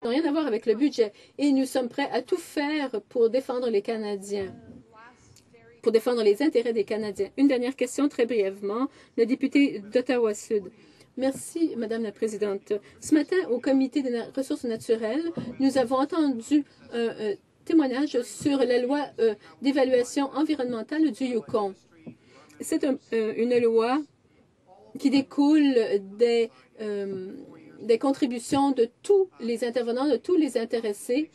n'ont rien à voir avec le budget. Et nous sommes prêts à tout faire pour défendre les Canadiens, pour défendre les intérêts des Canadiens. Une dernière question, très brièvement. Le député d'Ottawa-Sud. Merci, Madame la Présidente. Ce matin, au Comité des ressources naturelles, nous avons entendu un témoignage sur la loi d'évaluation environnementale du Yukon. C'est une loi qui découle des contributions de tous les intervenants, de tous les intéressés.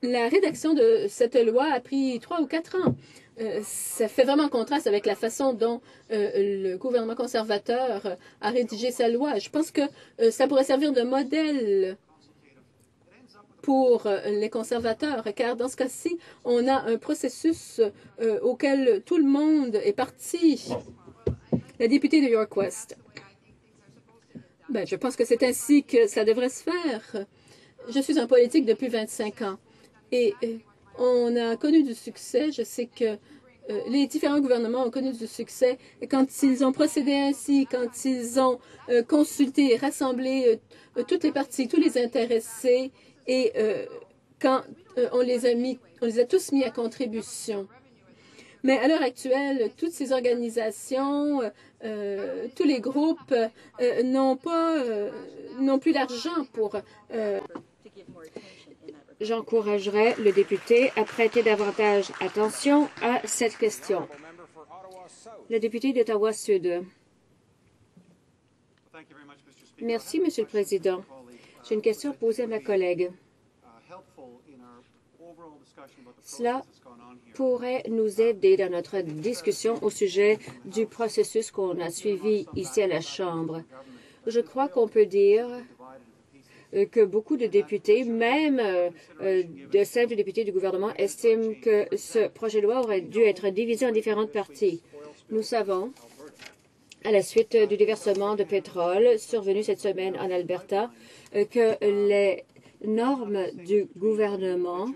La rédaction de cette loi a pris 3 ou 4 ans. Ça fait vraiment contraste avec la façon dont le gouvernement conservateur a rédigé sa loi. Je pense que ça pourrait servir de modèle pour les conservateurs, car dans ce cas-ci, on a un processus auquel tout le monde est parti. La députée de York West. Je pense que c'est ainsi que ça devrait se faire. Je suis en politique depuis 25 ans et on a connu du succès. Je sais que les différents gouvernements ont connu du succès quand ils ont procédé ainsi, quand ils ont consulté et rassemblé toutes les parties, tous les intéressés et quand on les a tous mis à contribution. Mais à l'heure actuelle, toutes ces organisations, tous les groupes n'ont plus d'argent pour... J'encouragerai le député à prêter davantage attention à cette question. Le député d'Ottawa-Sud. Merci, Monsieur le Président. J'ai une question posée à ma collègue. Cela pourrait nous aider dans notre discussion au sujet du processus qu'on a suivi ici à la Chambre. Je crois qu'on peut dire que beaucoup de députés, même de simples députés du gouvernement, estiment que ce projet de loi aurait dû être divisé en différentes parties. Nous savons, à la suite du déversement de pétrole survenu cette semaine en Alberta, que les normes du gouvernement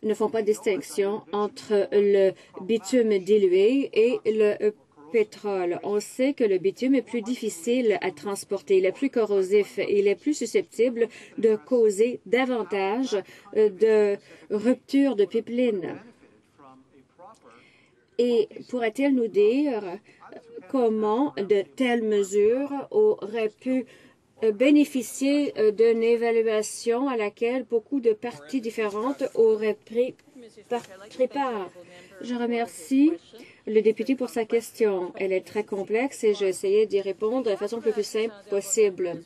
ne font pas de distinction entre le bitume dilué et le pétrole. On sait que le bitume est plus difficile à transporter, il est plus corrosif et il est plus susceptible de causer davantage de ruptures de pipeline. Et pourrait-il nous dire comment de telles mesures auraient pu bénéficier d'une évaluation à laquelle beaucoup de parties différentes auraient pris part? Je remercie le député pour sa question. Elle est très complexe et j'ai essayé d'y répondre de la façon la plus simple possible.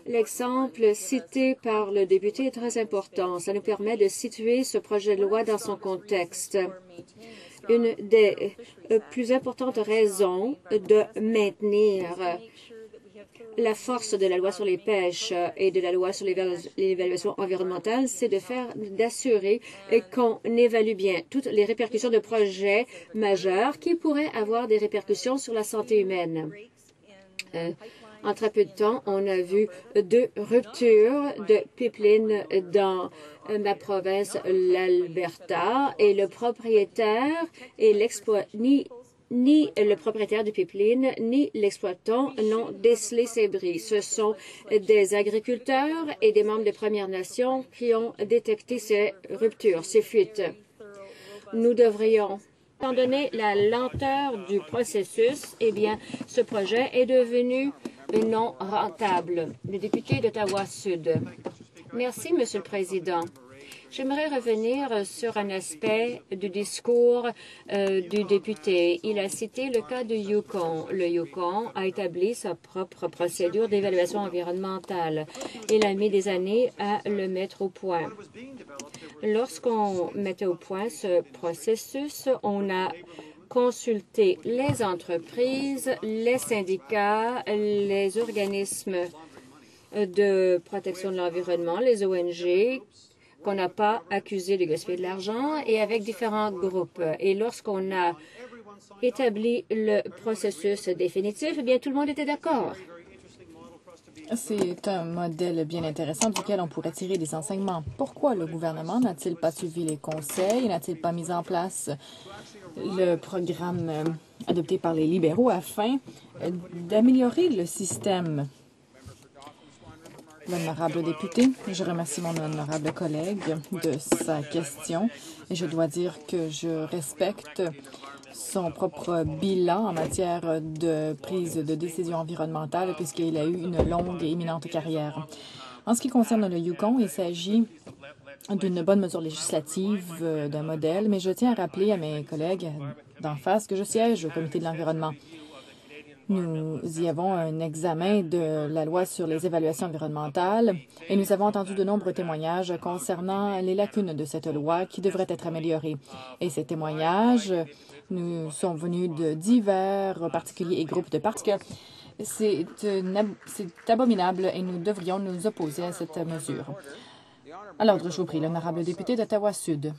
L'exemple cité par le député est très important. Ça nous permet de situer ce projet de loi dans son contexte. Une des plus importantes raisons de maintenir la force de la loi sur les pêches et de la loi sur l'évaluation environnementale, c'est d'assurer qu'on évalue bien toutes les répercussions de projets majeurs qui pourraient avoir des répercussions sur la santé humaine. En très peu de temps, on a vu 2 ruptures de pipeline dans ma province, l'Alberta, et le propriétaire et ni le propriétaire du pipeline, ni l'exploitant n'ont décelé ces bris. Ce sont des agriculteurs et des membres des Premières Nations qui ont détecté ces ruptures, ces fuites. Nous devrions, étant donné la lenteur du processus, ce projet est devenu non rentable. Le député d'Ottawa-Sud. Merci, Monsieur le Président. J'aimerais revenir sur un aspect du discours du député. Il a cité le cas du Yukon. Le Yukon a établi sa propre procédure d'évaluation environnementale. Il a mis des années à le mettre au point. Lorsqu'on mettait au point ce processus, on a consulté les entreprises, les syndicats, les organismes de protection de l'environnement, les ONG, qu'on n'a pas accusé de gaspiller de l'argent, et avec différents groupes. Et lorsqu'on a établi le processus définitif, tout le monde était d'accord. C'est un modèle bien intéressant duquel on pourrait tirer des enseignements. Pourquoi le gouvernement n'a-t-il pas suivi les conseils, n'a-t-il pas mis en place le programme adopté par les libéraux afin d'améliorer le système? l'honorable député. Je remercie mon honorable collègue de sa question et je dois dire que je respecte son propre bilan en matière de prise de décision environnementale puisqu'il a eu une longue et éminente carrière. En ce qui concerne le Yukon, il s'agit d'une bonne mesure législative, d'un modèle, mais je tiens à rappeler à mes collègues d'en face que je siège au comité de l'environnement. Nous y avons un examen de la loi sur les évaluations environnementales et nous avons entendu de nombreux témoignages concernant les lacunes de cette loi qui devraient être améliorées. Et ces témoignages nous sont venus de divers particuliers et groupes de parties. C'est abominable et nous devrions nous opposer à cette mesure. À l'ordre, je vous prie, l'honorable député d'Ottawa-Sud.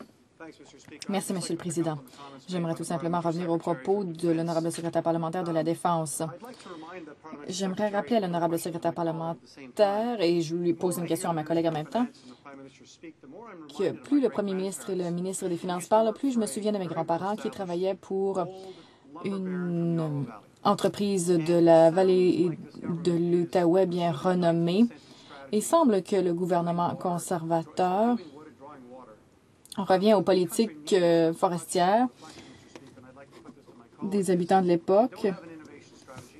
Merci, Monsieur le Président. J'aimerais tout simplement revenir au propos de l'honorable secrétaire parlementaire de la Défense. J'aimerais rappeler à l'honorable secrétaire parlementaire, et je lui pose une question à ma collègue en même temps, que plus le premier ministre et le ministre des Finances parlent, plus je me souviens de mes grands-parents qui travaillaient pour une entreprise de la vallée de l'Outaouais bien renommée. Il semble que le gouvernement conservateur on revient aux politiques forestières des habitants de l'époque.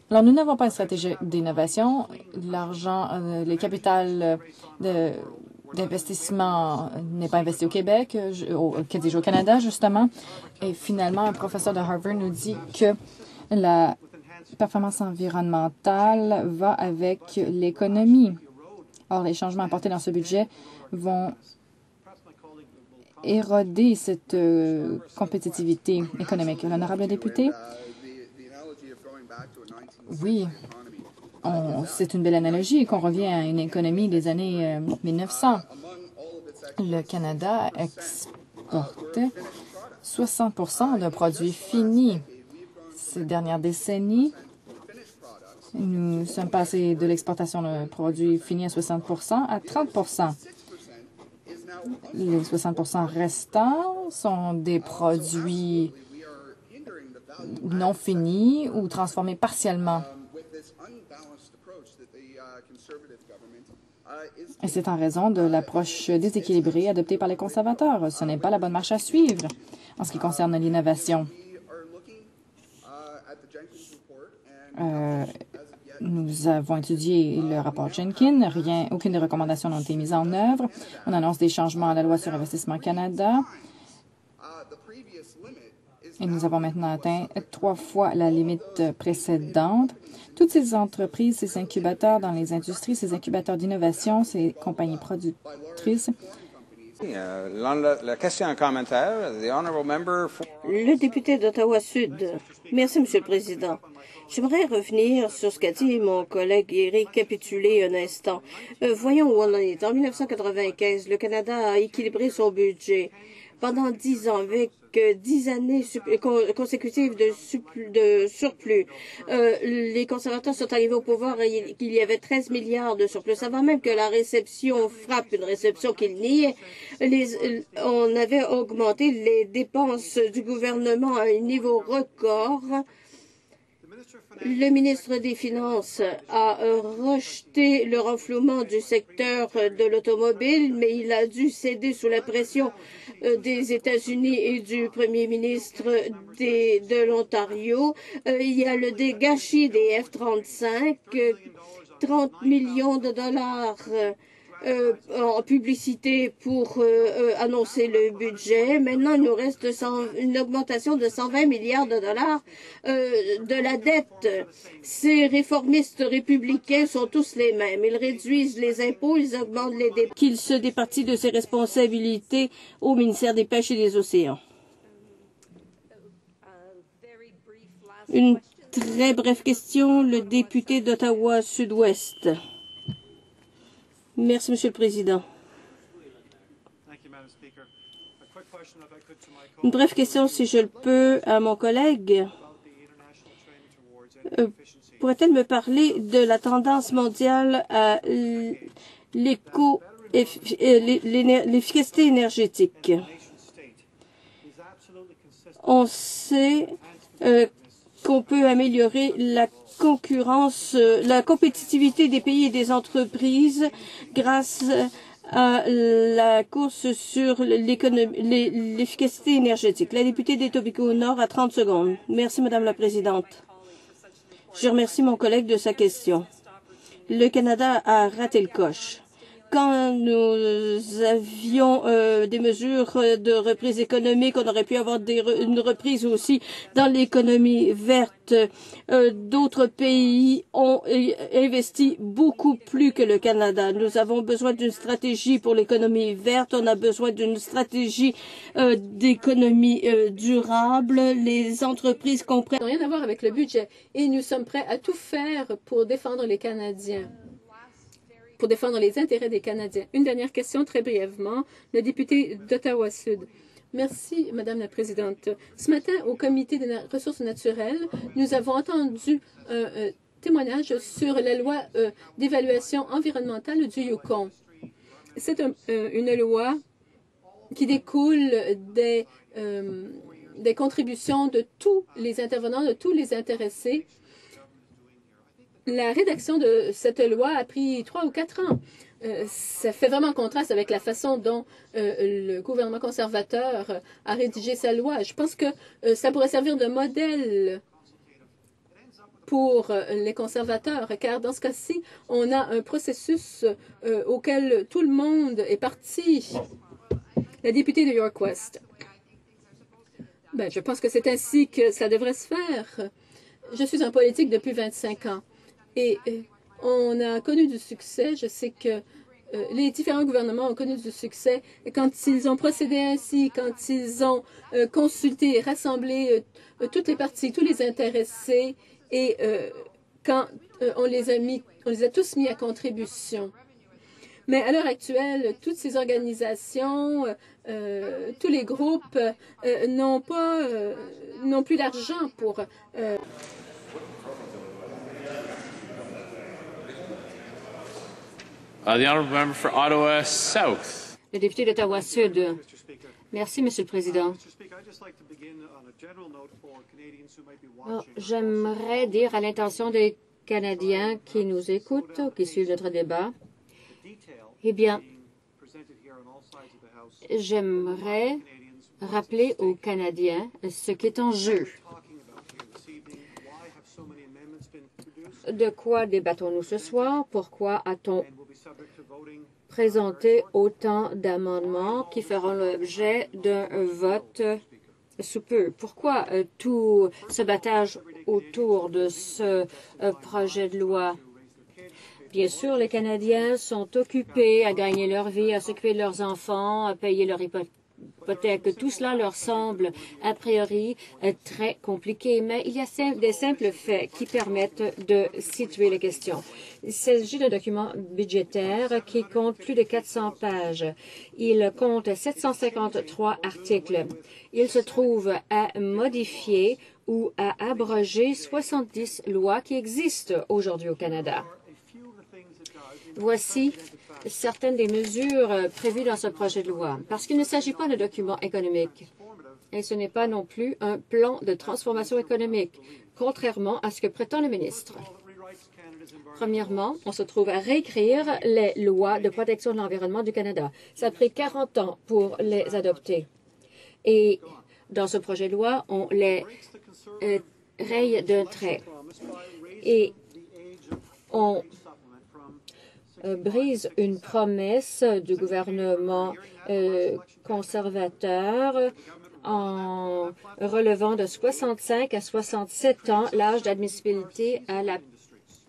Alors, nous n'avons pas une stratégie d'innovation. L'argent, le capital d'investissement n'est pas investi au Québec, au Canada, justement. Et finalement, un professeur de Harvard nous dit que la performance environnementale va avec l'économie. Or, les changements apportés dans ce budget vont éroder cette compétitivité économique. L'honorable député, oui, c'est une belle analogie qu'on revient à une économie des années 1900. Le Canada exportait 60 de produits finis. Ces dernières décennies, nous sommes passés de l'exportation de produits finis à 60 à 30 Les 60 restants sont des produits non finis ou transformés partiellement. Et c'est en raison de l'approche déséquilibrée adoptée par les conservateurs. Ce n'est pas la bonne marche à suivre en ce qui concerne l'innovation. Nous avons étudié le rapport Jenkins. Aucune des recommandations n'a été mise en œuvre. On annonce des changements à la loi sur Investissement Canada. Et nous avons maintenant atteint 3 fois la limite précédente. Toutes ces entreprises, ces incubateurs dans les industries, ces incubateurs d'innovation, ces compagnies productrices. La question en commentaire, le député d'Ottawa-Sud. Merci, Monsieur le Président. J'aimerais revenir sur ce qu'a dit mon collègue et récapituler un instant. Voyons où on en est. En 1995, le Canada a équilibré son budget. Pendant 10 ans, avec 10 années consécutives de surplus, les conservateurs sont arrivés au pouvoir et il y avait 13 milliards de surplus. Avant même que la réception frappe, une réception qu'ils niaient, on avait augmenté les dépenses du gouvernement à un niveau record. Le ministre des Finances a rejeté le renflouement du secteur de l'automobile, mais il a dû céder sous la pression des États-Unis et du premier ministre de l'Ontario. Il y a le gâchis des F-35, 30 millions de dollars en publicité pour annoncer le budget. Maintenant, il nous reste une augmentation de 120 milliards de dollars de la dette. Ces réformistes républicains sont tous les mêmes. Ils réduisent les impôts, ils augmentent les dépenses. Qu'ils se départissent de ses responsabilités au ministère des Pêches et des Océans. Une très brève question, le député d'Ottawa-Sud-Ouest. Merci, Monsieur le Président. Une brève question, si je le peux, à mon collègue. Pourrait-elle me parler de la tendance mondiale à l'efficacité énergétique? On sait qu'on peut améliorer la la compétitivité des pays et des entreprises grâce à la course sur l'efficacité énergétique. La députée d'Etobicoke Nord a 30 secondes. Merci, Madame la Présidente. Je remercie mon collègue de sa question. Le Canada a raté le coche. Quand nous avions des mesures de reprise économique, on aurait pu avoir une reprise aussi dans l'économie verte. D'autres pays ont investi beaucoup plus que le Canada. Nous avons besoin d'une stratégie pour l'économie verte. On a besoin d'une stratégie d'économie durable. Les entreprises comprennent. Rien à voir avec le budget et nous sommes prêts à tout faire pour défendre les Canadiens, pour défendre les intérêts des Canadiens. Une dernière question, très brièvement, le député d'Ottawa-Sud. Merci, Madame la Présidente. Ce matin, au Comité des ressources naturelles, nous avons entendu un témoignage sur la loi d'évaluation environnementale du Yukon. C'est une loi qui découle des contributions de tous les intervenants, de tous les intéressés. La rédaction de cette loi a pris 3 ou 4 ans. Ça fait vraiment contraste avec la façon dont le gouvernement conservateur a rédigé sa loi. Je pense que ça pourrait servir de modèle pour les conservateurs, car dans ce cas-ci, on a un processus auquel tout le monde est parti. La députée de York West. Je pense que c'est ainsi que ça devrait se faire. Je suis en politique depuis 25 ans. Et on a connu du succès. Je sais que les différents gouvernements ont connu du succès quand ils ont procédé ainsi, quand ils ont consulté et rassemblé toutes les parties, tous les intéressés, et quand on les a tous mis à contribution. Mais à l'heure actuelle, toutes ces organisations, tous les groupes n'ont plus d'argent pour The honourable member for Ottawa South. Le député d'Ottawa-Sud. Merci, Monsieur le Président. J'aimerais dire à l'intention des Canadiens qui nous écoutent ou qui suivent notre débat, eh bien, j'aimerais rappeler aux Canadiens ce qui est en jeu. De quoi débattons-nous ce soir? Pourquoi a-t-on présenté autant d'amendements qui feront l'objet d'un vote sous peu? Pourquoi tout ce battage autour de ce projet de loi? Bien sûr, les Canadiens sont occupés à gagner leur vie, à s'occuper de leurs enfants, à payer leur hypothèque. Tout cela leur semble, a priori, très compliqué, mais il y a des simples faits qui permettent de situer les questions. Il s'agit d'un document budgétaire qui compte plus de 400 pages. Il compte 753 articles. Il se trouve à modifier ou à abroger 70 lois qui existent aujourd'hui au Canada. Voici certaines des mesures prévues dans ce projet de loi, parce qu'il ne s'agit pas d'un document économique et ce n'est pas non plus un plan de transformation économique, contrairement à ce que prétend le ministre. Premièrement, on se trouve à réécrire les lois de protection de l'environnement du Canada. Ça a pris 40 ans pour les adopter. Et dans ce projet de loi, on les raye d'un trait. Et on brise une promesse du gouvernement conservateur en relevant de 65 à 67 ans l'âge d'admissibilité à la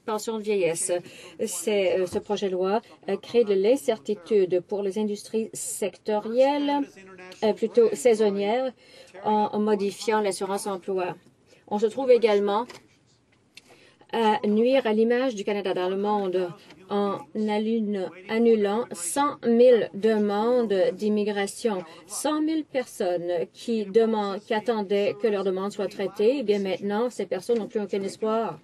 pension de vieillesse. Ce projet de loi crée de l'incertitude pour les industries sectorielles, plutôt saisonnières, en modifiant l'assurance-emploi. On se trouve également à nuire à l'image du Canada dans le monde en annulant 100 000 demandes d'immigration. 100 000 personnes qui attendaient que leurs demandes soient traitées. Eh bien maintenant, ces personnes n'ont plus aucun espoir.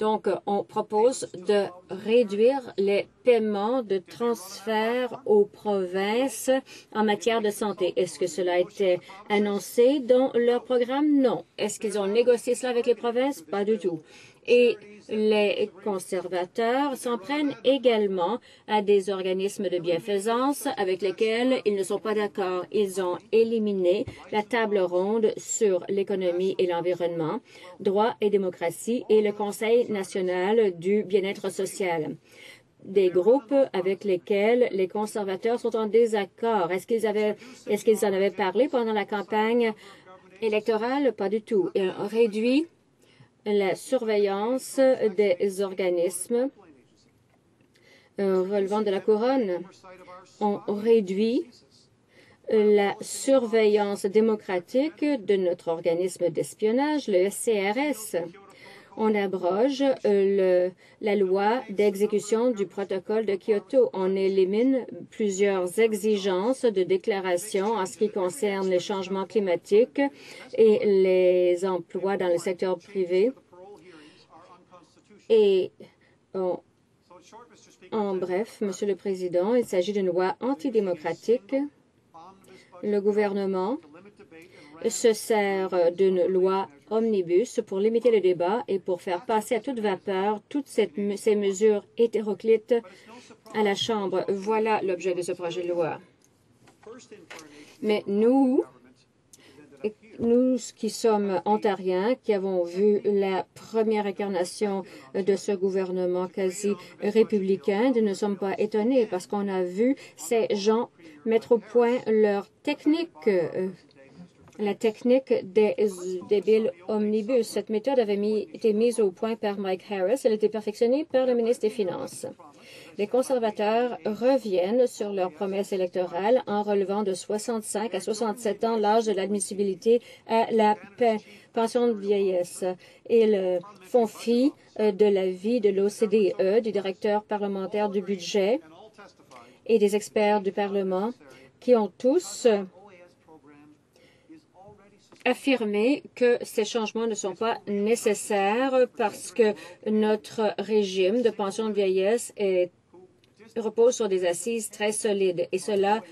Donc, on propose de réduire les paiements de transfert aux provinces en matière de santé. Est-ce que cela a été annoncé dans leur programme? Non. Est-ce qu'ils ont négocié cela avec les provinces? Pas du tout. Et les conservateurs s'en prennent également à des organismes de bienfaisance avec lesquels ils ne sont pas d'accord. Ils ont éliminé la table ronde sur l'économie et l'environnement, droit et démocratie et le Conseil national du bien-être social. Des groupes avec lesquels les conservateurs sont en désaccord. Est-ce qu'ils en avaient parlé pendant la campagne électorale? Pas du tout. Ils ont réduit la surveillance des organismes relevant de la couronne. On réduit la surveillance démocratique de notre organisme d'espionnage, le SCRS. On abroge la loi d'exécution du protocole de Kyoto. On élimine plusieurs exigences de déclaration en ce qui concerne les changements climatiques et les emplois dans le secteur privé. Et en bref, Monsieur le Président, il s'agit d'une loi antidémocratique. Le gouvernement se sert d'une loi omnibus pour limiter le débat et pour faire passer à toute vapeur toutes ces mesures hétéroclites à la Chambre. Voilà l'objet de ce projet de loi. Mais nous qui sommes ontariens, qui avons vu la première incarnation de ce gouvernement quasi républicain, nous ne sommes pas étonnés parce qu'on a vu ces gens mettre au point leur technique, la technique des billes omnibus. Cette méthode avait été mise au point par Mike Harris. Elle a été perfectionnée par le ministre des Finances. Les conservateurs reviennent sur leur promesse électorale en relevant de 65 à 67 ans l'âge de l'admissibilité à la pension de vieillesse. Ils font fi de l'avis de l'OCDE, du directeur parlementaire du budget et des experts du Parlement qui ont tous affirmé que ces changements ne sont pas nécessaires parce que notre régime de pension de vieillesse repose sur des assises très solides et cela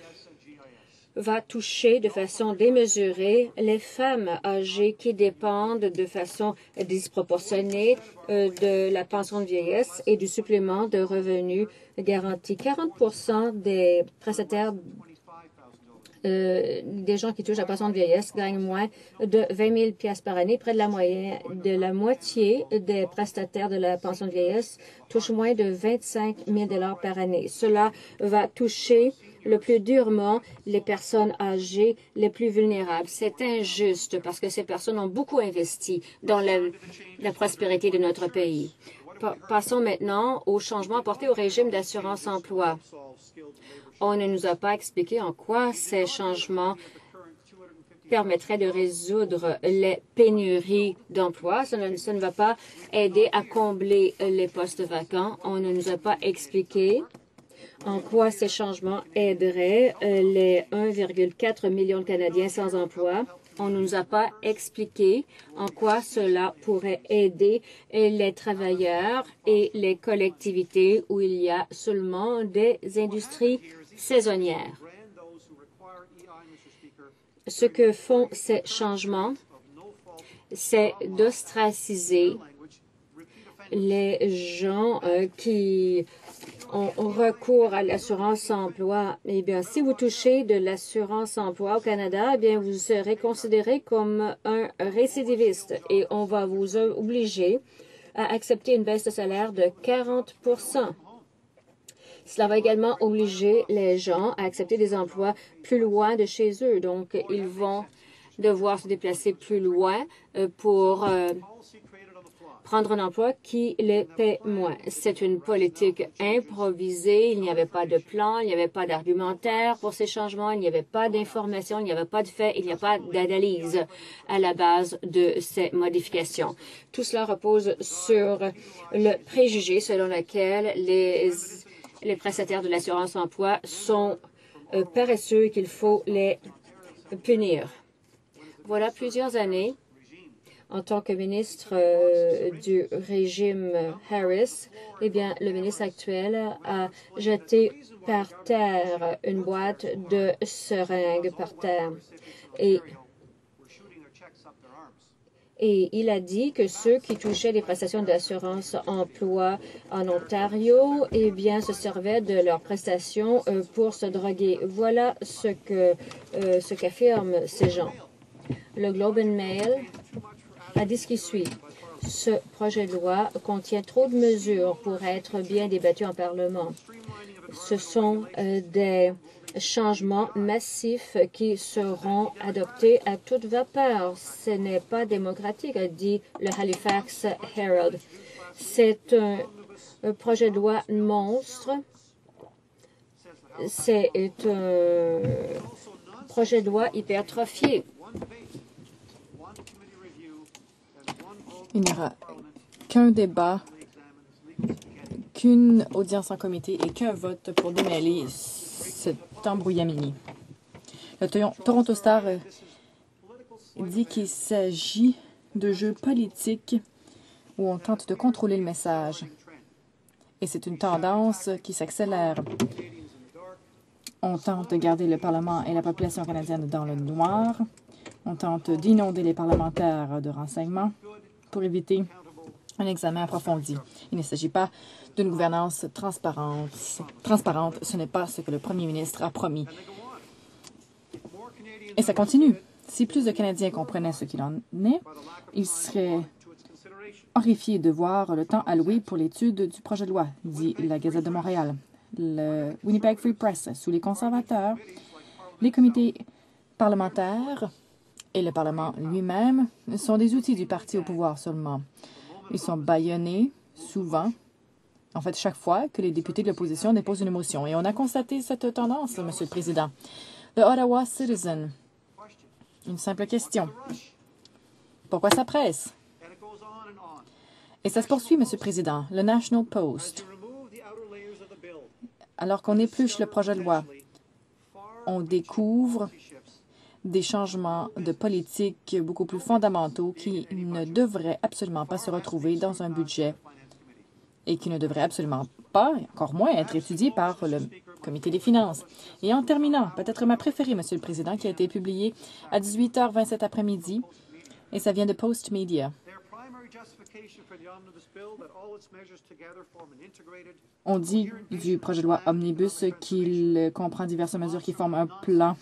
va toucher de façon démesurée les femmes âgées qui dépendent de façon disproportionnée de la pension de vieillesse et du supplément de revenus garanti. 40% des prestataires des gens qui touchent la pension de vieillesse gagnent moins de 20 000 $ par année. Près de la moitié des prestataires de la pension de vieillesse touchent moins de 25 000 $ par année. Cela va toucher le plus durement les personnes âgées les plus vulnérables. C'est injuste parce que ces personnes ont beaucoup investi dans la prospérité de notre pays. Passons maintenant aux changements apportés au régime d'assurance-emploi. On ne nous a pas expliqué en quoi ces changements permettraient de résoudre les pénuries d'emplois. Ça ne va pas aider à combler les postes vacants. On ne nous a pas expliqué en quoi ces changements aideraient les 1,4 million de Canadiens sans emploi. On ne nous a pas expliqué en quoi cela pourrait aider les travailleurs et les collectivités où il y a seulement des industries saisonnières. Ce que font ces changements, c'est d'ostraciser les gens qui ont recours à l'assurance-emploi. Eh bien, si vous touchez de l'assurance-emploi au Canada, eh bien, vous serez considéré comme un récidiviste et on va vous obliger à accepter une baisse de salaire de 40 %. Cela va également obliger les gens à accepter des emplois plus loin de chez eux. Donc, ils vont devoir se déplacer plus loin pour prendre un emploi qui les paie moins. C'est une politique improvisée. Il n'y avait pas de plan, il n'y avait pas d'argumentaire pour ces changements, il n'y avait pas d'information, il n'y avait pas de faits, il n'y a pas d'analyse à la base de ces modifications. Tout cela repose sur le préjugé selon lequel les prestataires de l'assurance-emploi sont paresseux et qu'il faut les punir. Voilà plusieurs années En tant que ministre du régime Harris, eh bien, le ministre actuel a jeté par terre une boîte de seringues par terre. Et il a dit que ceux qui touchaient les prestations d'assurance emploi en Ontario, eh bien, se servaient de leurs prestations pour se droguer. Voilà ce qu'affirment ces gens. Le Globe and Mail a dit ce qui suit. Ce projet de loi contient trop de mesures pour être bien débattu en Parlement. Ce sont des changements massifs qui seront adoptés à toute vapeur. Ce n'est pas démocratique, a dit le Halifax Herald. C'est un projet de loi monstre. C'est un projet de loi hypertrophié. Il n'y aura qu'un débat, qu'une audience en comité et qu'un vote pour démêler cet embrouillamini. Le Toronto Star dit qu'il s'agit de jeux politiques où on tente de contrôler le message. Et c'est une tendance qui s'accélère. On tente de garder le Parlement et la population canadienne dans le noir. On tente d'inonder les parlementaires de renseignements pour éviter un examen approfondi. Il ne s'agit pas d'une gouvernance transparente. Ce n'est pas ce que le premier ministre a promis. Et ça continue. Si plus de Canadiens comprenaient ce qu'il en est, ils seraient horrifiés de voir le temps alloué pour l'étude du projet de loi, dit la Gazette de Montréal. Le Winnipeg Free Press, sous les conservateurs, les comités parlementaires et le Parlement lui-même sont des outils du parti au pouvoir seulement. Ils sont bâillonnés souvent, en fait chaque fois que les députés de l'opposition déposent une motion. Et on a constaté cette tendance, Monsieur le Président. Le Ottawa Citizen. Une simple question. Pourquoi ça presse? Et ça se poursuit, Monsieur le Président. Le National Post. Alors qu'on épluche le projet de loi, on découvre des changements de politique beaucoup plus fondamentaux qui ne devraient absolument pas se retrouver dans un budget et qui ne devraient absolument pas, encore moins, être étudiés par le Comité des finances. Et en terminant, peut-être ma préférée, Monsieur le Président, qui a été publiée à 18h20 cet après-midi, et ça vient de Post Media. On dit du projet de loi Omnibus qu'il comprend diverses mesures qui forment un plan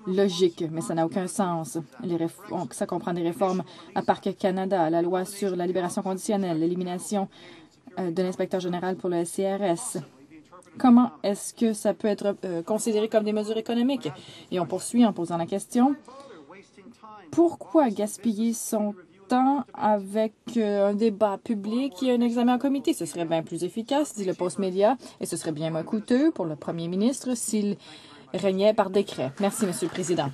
logique, mais ça n'a aucun sens. Ça comprend des réformes à Parc Canada, la loi sur la libération conditionnelle, l'élimination de l'inspecteur général pour le SCRS. Comment est-ce que ça peut être considéré comme des mesures économiques? Et on poursuit en posant la question, pourquoi gaspiller son temps avec un débat public et un examen en comité? Ce serait bien plus efficace, dit le Post Media, et ce serait bien moins coûteux pour le premier ministre s'il régnait par décret. Merci, Monsieur le Président.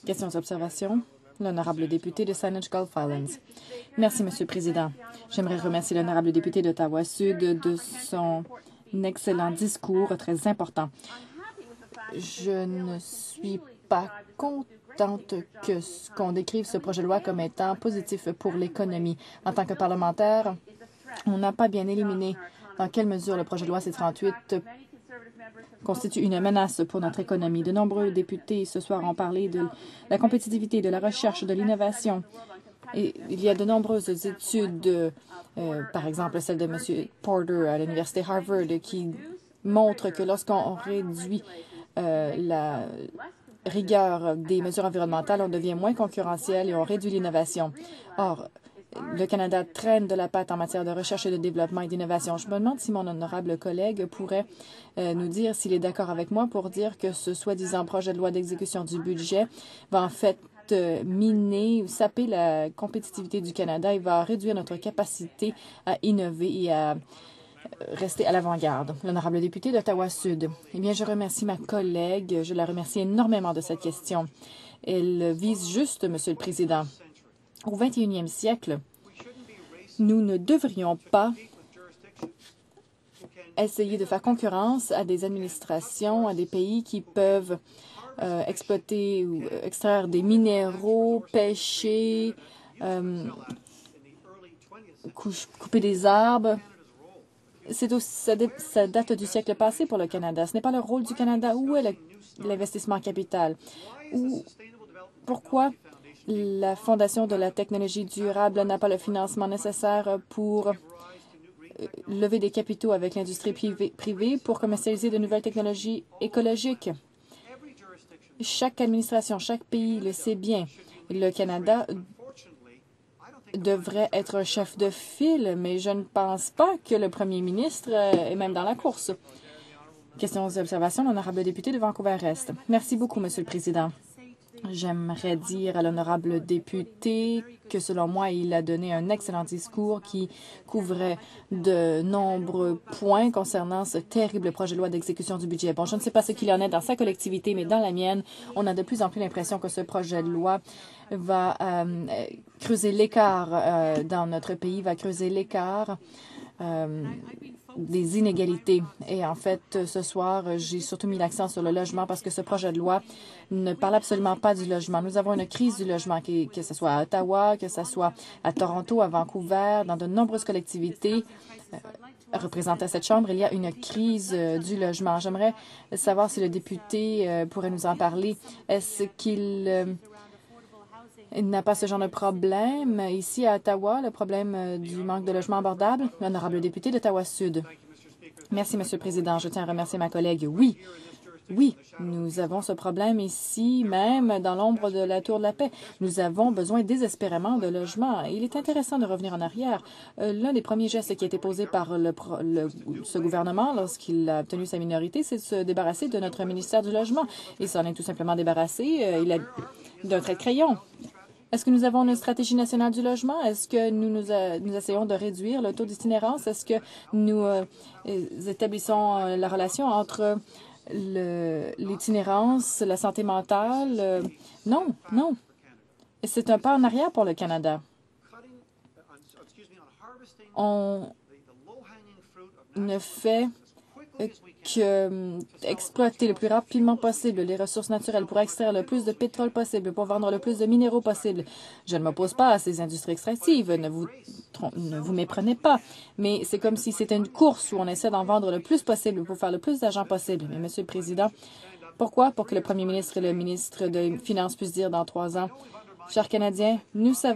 Questions et observations? L'honorable député de Saanich Gulf Islands. Merci, Monsieur le Président. J'aimerais remercier l'honorable député d'Ottawa-Sud de son excellent discours très important. Je ne suis pas contente qu'on décrive ce projet de loi comme étant positif pour l'économie. En tant que parlementaire, on n'a pas bien éliminé dans quelle mesure le projet de loi C-38 constitue une menace pour notre économie. De nombreux députés ce soir ont parlé de la compétitivité, de la recherche, de l'innovation. Et il y a de nombreuses études, par exemple celle de M. Porter à l'Université Harvard, qui montrent que lorsqu'on réduit la rigueur des mesures environnementales, on devient moins concurrentiel et on réduit l'innovation. Or, le Canada traîne de la patte en matière de recherche et de développement et d'innovation. Je me demande si mon honorable collègue pourrait nous dire s'il est d'accord avec moi pour dire que ce soi-disant projet de loi d'exécution du budget va en fait miner ou saper la compétitivité du Canada et va réduire notre capacité à innover et à rester à l'avant-garde. L'honorable député d'Ottawa-Sud. Eh bien, je remercie ma collègue. Je la remercie énormément de cette question. Elle vise juste, Monsieur le Président. Au 21e siècle, nous ne devrions pas essayer de faire concurrence à des administrations, à des pays qui peuvent exploiter ou extraire des minéraux, pêcher, couper des arbres. Ça date du siècle passé pour le Canada. Ce n'est pas le rôle du Canada. Où est l'investissement capital? Pourquoi la Fondation de la technologie durable n'a pas le financement nécessaire pour lever des capitaux avec l'industrie privée pour commercialiser de nouvelles technologies écologiques? Chaque administration, chaque pays le sait bien. Le Canada devrait être un chef de file, mais je ne pense pas que le premier ministre est même dans la course. Questions et observations, l'honorable député de Vancouver-Est. Merci beaucoup, Monsieur le Président. J'aimerais dire à l'honorable député que, selon moi, il a donné un excellent discours qui couvrait de nombreux points concernant ce terrible projet de loi d'exécution du budget. Bon, je ne sais pas ce qu'il en est dans sa collectivité, mais dans la mienne, on a de plus en plus l'impression que ce projet de loi va creuser l'écart dans notre pays, va creuser l'écart des inégalités. Et en fait, ce soir, j'ai surtout mis l'accent sur le logement parce que ce projet de loi ne parle absolument pas du logement. Nous avons une crise du logement, que ce soit à Ottawa, que ce soit à Toronto, à Vancouver, dans de nombreuses collectivités représentées à cette Chambre, il y a une crise du logement. J'aimerais savoir si le député pourrait nous en parler. Est-ce qu'il il n'a pas ce genre de problème ici à Ottawa, le problème du manque de logements abordables? L'honorable député d'Ottawa-Sud. Merci, Monsieur le Président. Je tiens à remercier ma collègue. Oui, nous avons ce problème ici, même dans l'ombre de la Tour de la Paix. Nous avons besoin désespérément de logements. Il est intéressant de revenir en arrière. L'un des premiers gestes qui a été posé par ce gouvernement lorsqu'il a obtenu sa minorité, c'est de se débarrasser de notre ministère du Logement. Il s'en est tout simplement débarrassé d'un trait de crayon. Est-ce que nous avons une stratégie nationale du logement? Est-ce que nous essayons de réduire le taux d'itinérance? Est-ce que nous établissons la relation entre l'itinérance, la santé mentale? Non. C'est un pas en arrière pour le Canada. On ne fait que exploiter le plus rapidement possible les ressources naturelles pour extraire le plus de pétrole possible, pour vendre le plus de minéraux possible. Je ne m'oppose pas à ces industries extractives, ne vous méprenez pas, mais c'est comme si c'était une course où on essaie d'en vendre le plus possible pour faire le plus d'argent possible. Mais, Monsieur le Président, pourquoi? Pour que le Premier ministre et le ministre des Finances puissent dire dans 3 ans, chers Canadiens, nous savons